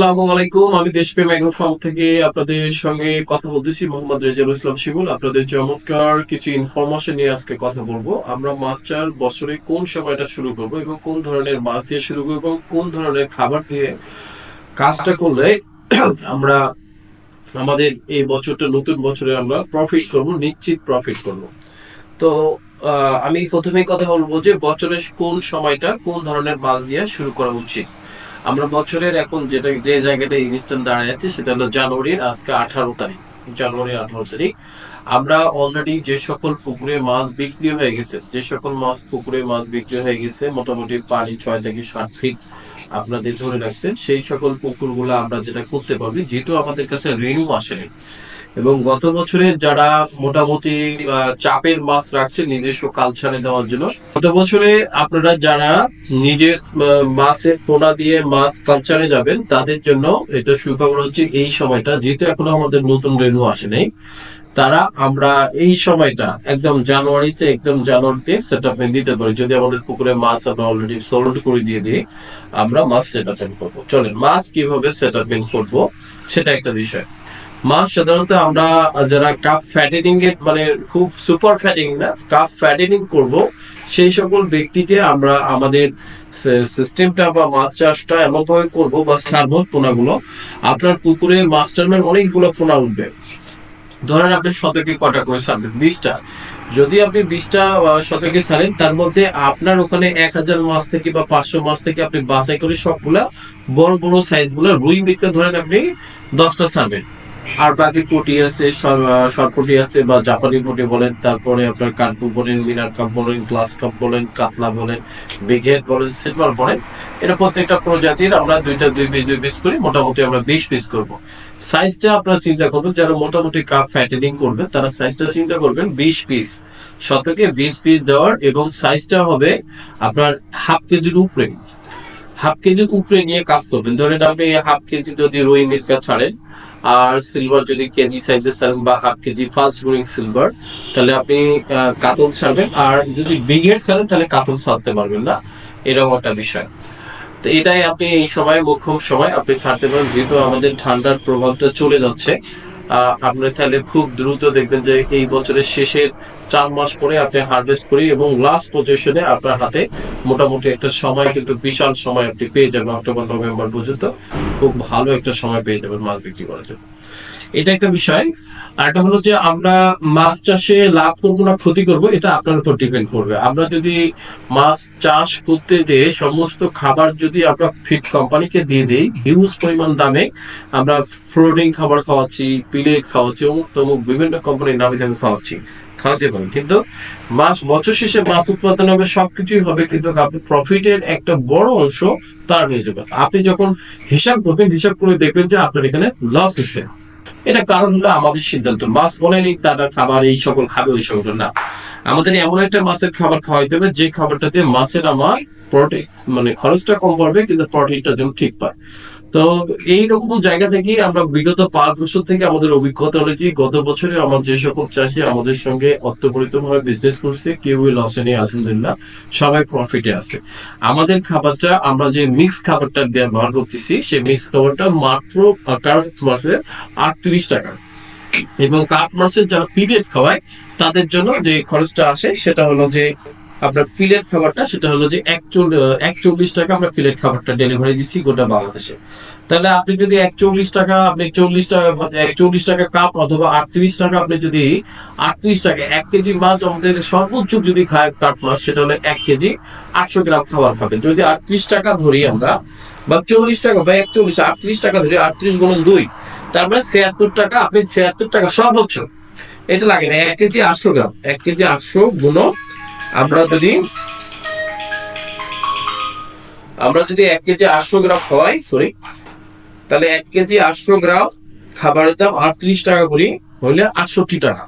আসসালামু আলাইকুম। আমি দেশপ্রেম এগ্রো ফার্ম থেকে আপনাদের সঙ্গে কথা বলতেছি, মোহাম্মদ রেজাউল ইসলাম শিমুল। আপনাদের চমৎকার কিছু ইনফরমেশন নিয়ে আজকে কথা বলবো। আমরা মাছ চাষ বছরে কোন সময়টা শুরু করব এবং কোন ধরনের মাছ দিয়ে শুরু করব এবং কোন ধরনের খাবার দিয়ে কাজটা করলে আমরা আমাদের এই বছরটা নতুন বছরে আমরা প্রফিট করব, নিশ্চিত প্রফিট করব। তো আমি প্রথমেই কথা বলবো যে বছরের কোন সময়টা কোন ধরনের মাছ দিয়ে শুরু করা উচিত। আমরা বছরের এখন যে জায়গাটা ইনস্ট্যান্ট দাঁড়ায় আছে সেটা হলো জানুয়ারির আজকে 18 তারিখ। জানুয়ারির 18 তারিখ আমরা অলরেডি যে সকল পুকুরে মাছ বিক্রি হয়ে গেছে, যে সকল মাছ পুকুরে মাছ বিক্রি হয়ে গেছে, মোটামুটি পানি 6 থেকে 7 ফিট আপনাদের ধরে রাখছেন, সেই সকল পুকুরগুলো আমরা যেটা করতে পারবি, যেহেতু আমাদের কাছে রেনু আসেনি এবং গত বছরে যারা মোটামুটি চাপের মাছ রাখছে নিজস্ব কালচারে দেওয়ার জন্য, গত বছরে আপনারা যারা নিজের মাছের পোনা দিয়ে মাছ কালচারে যাবেন তাদের জন্য এটা সুখবর হচ্ছে এই সময়টা, যেহেতু এখনো আমাদের নতুন রেনু আসে নাই, তারা আমরা এই সময়টা একদম জানুয়ারিতে সেট আপ দিতে পারি। যদি আমাদের পুকুরে মাছ আমরা অলরেডি সোল্ড করে দিয়ে দিই, আমরা মাছ সেট আপ করবো। চলেন মাছ কিভাবে সেট আপ করবো সেটা একটা বিষয়। মাছ সাধারণত আমরা যারা কাপ ফ্যাটেনিং এর মানে খুব সুপার ফ্যাটিং না, কাপ ফ্যাটেনিং করব, সেই সকল ব্যক্তিকে আমরা আমাদের সিস্টেমটা বা মাছ চাষটা এমন ভাবে করবো বা সারবো পোনাগুলো। আপনার পুকুরে মাছ টার্মের অনেকগুলো পোনা উঠবে, ধরেন আপনি শতকে কটা করে ছাড়বেন, 20টা। যদি আপনি 20টা শতকে ছাড়েন, তার মধ্যে আপনার ওখানে 1000 মাছ থেকে বা 500 মাছ থেকে আপনি বাছাই করে সবগুলা বড় বড় সাইজ গুলা রুই মৃগা ধরেন আপনি 10টা ছাড়বেন। আর বাকি পুঁটি আছে, সরপুঁটি আছে বা জাপানি পুঁটি বলেন, তারপরে আপনার কানপু বলেন, মিনার কাপ বলেন, গ্লাস কাপ বলেন, কাতলা বলেন, বিঘেট বলেন, সিলভার বলেন, এটা প্রত্যেকটা প্রজাতির আমরা দুই পিস করি, মোটামুটি আমরা 20 পিস করব। সাইজটা আপনারা চিন্তা করবেন, যারা মোটামুটি কাপ ফ্যাটেনিং করবেন তারা সাইজটা চিন্তা করবেন 20 পিস, শতকে 20 পিস দেওয়ার, এবং সাইজটা হবে আপনার হাফ কেজির উপরে। হাফ কেজির উপরে নিয়ে কাজ করবেন। ধরেন আপনি হাফ কেজি যদি রুই মিরকা ছাড়েন আর সিলভার যদি কেজি সাইজের ছাড়েন বা half KG fast growing silver, তাহলে আপনি কাতল ছাড়বেন। আর যদি বিগের ছাড়েন তাহলে কাতল ছাড়তে পারবেন না, এরকম একটা বিষয়। তো এটাই আপনি এই সময় মোক্ষম সময় আপনি ছাড়তে পারেন, যেহেতু আমাদের ঠান্ডার প্রভাবটা চলে যাচ্ছে। আপনি তাহলে খুব দ্রুত দেখবেন যে এই বছরের শেষের 4 মাস পরে আপনি হারভেস্ট করি এবং লাস্ট পজিশনে আপনার হাতে মোটামুটি একটা সময়, কিন্তু বিশাল সময় আপনি পেয়ে যাবেন। অক্টোবর নভেম্বর পর্যন্ত খুব ভালো একটা সময় পেয়ে যাবেন মাছ বিক্রি করার জন্য। এটা একটা বিষয়। আর এটা হলো যে আমরা মাছ চাষে লাভ করবো না ক্ষতি করব, এটা আপনার উপর ডিপেন্ড করবে। আমরা যদি মাছ চাষ করতে যে সমস্ত খাবার যদি আমরা ফিড কোম্পানিকে দিয়ে দিই হিউজ পরিমাণ দামে, আমরা ফ্লোটিং খাবার খাওয়াচ্ছি, পিলেট খাওয়াচ্ছি, অমুক তমুক বিভিন্ন কোম্পানির নামি দামি খাওয়াতে পারি, কিন্তু বছর শেষে মাছ উৎপাদন হবে, সবকিছুই হবে, কিন্তু আপনি প্রফিটের একটা বড় অংশ তার হয়ে যাবে। আপনি যখন হিসাব করবেন, হিসাব করে দেখবেন যে আপনার এখানে লস হচ্ছে। এটা কারণ হলো আমাদের সিদ্ধান্ত। মাছ বলেনি তারা খাবার এই সকল খাবে ওই সকল না, আমাদের এমন একটা মাছের খাবার খাওয়াইতে হবে যে খাবারটাতে মাছের আমার প্রোটিন মানে খরচটা কম পড়বে কিন্তু প্রোটিনটা যেন ঠিক পায়। তো এইরকম জায়গা থেকে আমরা বিগত 5 বছর থেকে আমাদের অভিজ্ঞতা অনুযায়ী গত বছরে আমার যে সকল চাষি আমাদের সঙ্গে অর্থপরিতভাবে বিজনেস করছে, কেউই লসে নেই, আলহামদুলিল্লাহ সবাই প্রফিটে আছে। আমাদের খাবারটা আমরা যে মিক্স খাবারটা ব্যবহার করতেছি, সেই মিক্স খাবারটা মাত্র কার্প মাছের 38 টাকা, এবং কার্প মাছের যারা পিলেট খাওয়ায় তাদের জন্য যে খরচটা আসে সেটা হলো যে আপনার প্লেট খাবারটা, সেটা হলো যে 41 টাকা আমরা প্লেট খাবারটা ডেলিভারি দিচ্ছি গোটা বাংলাদেশে। তাহলে আপনি যদি 41 টাকা, আপনি 41 টাকা কাপ, অথবা 38 টাকা, আপনি যদি 38 টাকা 1 কেজি মাছ আমাদের সর্বোচ্চ যদি খায় কাপ মাছ, সেটা হলো 1 কেজি 800 গ্রাম খাবার খাবে। যদি 38 টাকা ধরি আমরা, বা 40 টাকা বা 38 টাকা ধরি, 38 গুণন 2, তার মানে 76 টাকা, আপনি 76 টাকা সর্বোচ্চ, এটা লাগে না। 1 কেজি 800 গ্রাম, 1 কেজি 800 গুণ আমরা যদি 1 কেজি 800 গ্রাম খাওয়াই, তাহলে 1 কেজি 800 গ্রাম খাবারের দাম 38 টাকা করি, হইলে 68 টাকা।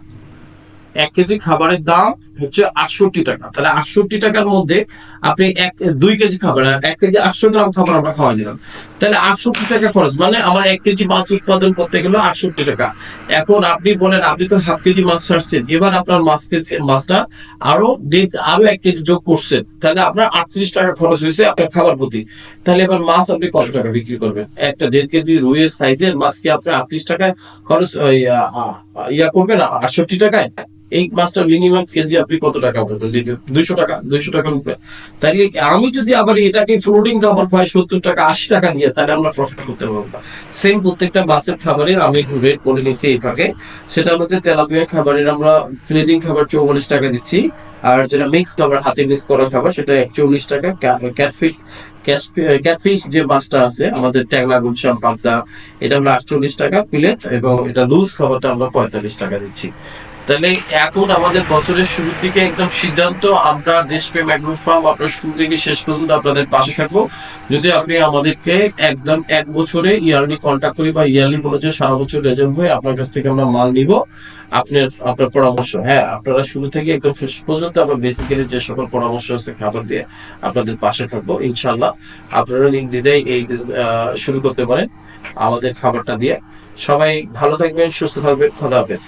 1 কেজি খাবারের দাম হচ্ছে 68 টাকা। তাহলে 68 টাকার মধ্যে আপনি 2 কেজি খাবার, 1 কেজি 800 গ্রাম খাবার আমরা খাওয়াই দিলাম, তাহলে 68 টাকা খরচ, মানে আমার 1 কেজি মাছ উৎপাদন করতে গেলে 68 টাকা। এখন আপনি বলেন, আপনি তো হাফ কেজি মাছ ছাড়ছেন, এবার আপনার মাছটা আরো 1 কেজি যোগ করছেন, তাহলে আপনার 38 টাকা খরচ হয়েছে আপনার খাবার প্রতি। তাহলে এবার মাছ আপনি কত টাকা বিক্রি করবেন? একটা 1.5 কেজি রুইয়ের সাইজের মাছকে আপনি 38 টাকায় খরচ ইয়া করবেন 68 টাকায়? এই মাছটা মিনিমাম কেজি আপনি কত টাকা পাবেন? 200 টাকা, 200 টাকার উপরে। তাহলে আমি যদি আবার এটাকে ফ্লোটিং খাবার খাই 70 টাকা 80 টাকা দিয়ে, তাহলে আমরা প্রফিট করতে পারবো না। সেম প্রত্যেকটা মাছের খাবারের আমি একটু রেট বলে নিচ্ছি এই ফাঁকে। সেটা হলো যে তেলাপিয়া খাবারের আমরা ফ্লোটিং খাবার 44 টাকা দিচ্ছি, আর যেটা মিক্স খাবার হাতে মিক্স করা খাবার সেটা 41 টাকা। ক্যাটফিশ যে মাছটা আছে আমাদের ট্যাংরা, গুলশান, পাবদা, এটা হলো 48 টাকা প্লেট, এবং এটা লুজ খাবারটা আমরা 45 টাকা দিচ্ছি। তাহলে এখন আমাদের বছরের শুরুর দিকে একদম সিদ্ধান্ত, আমরা দেশপ্রেম অ্যাগ্রো ফার্ম আপনার শুরু থেকে শেষ পর্যন্ত আপনাদের পাশে থাকবো। যদি আপনি আমাদেরকে একদম 1 বছরে ইয়ারলি কন্ট্যাক্ট করি বা ইয়ারলি বলে যে সারা বছর রেজাল্ট হয়ে আপনার কাছ থেকে আমরা মাল নিব, আপনার পরামর্শ, হ্যাঁ আপনারা শুরু থেকে একদম শেষ পর্যন্ত আমরা বেসিক্যালি যে সকল পরামর্শ আছে খাবার দিয়ে আপনাদের পাশে থাকবো ইনশাল্লাহ। আপনারা নির্দ্বিধায় এই শুরু করতে পারেন আমাদের খাবারটা দিয়ে। সবাই ভালো থাকবেন, সুস্থ থাকবেন, খোদা হাফেজ।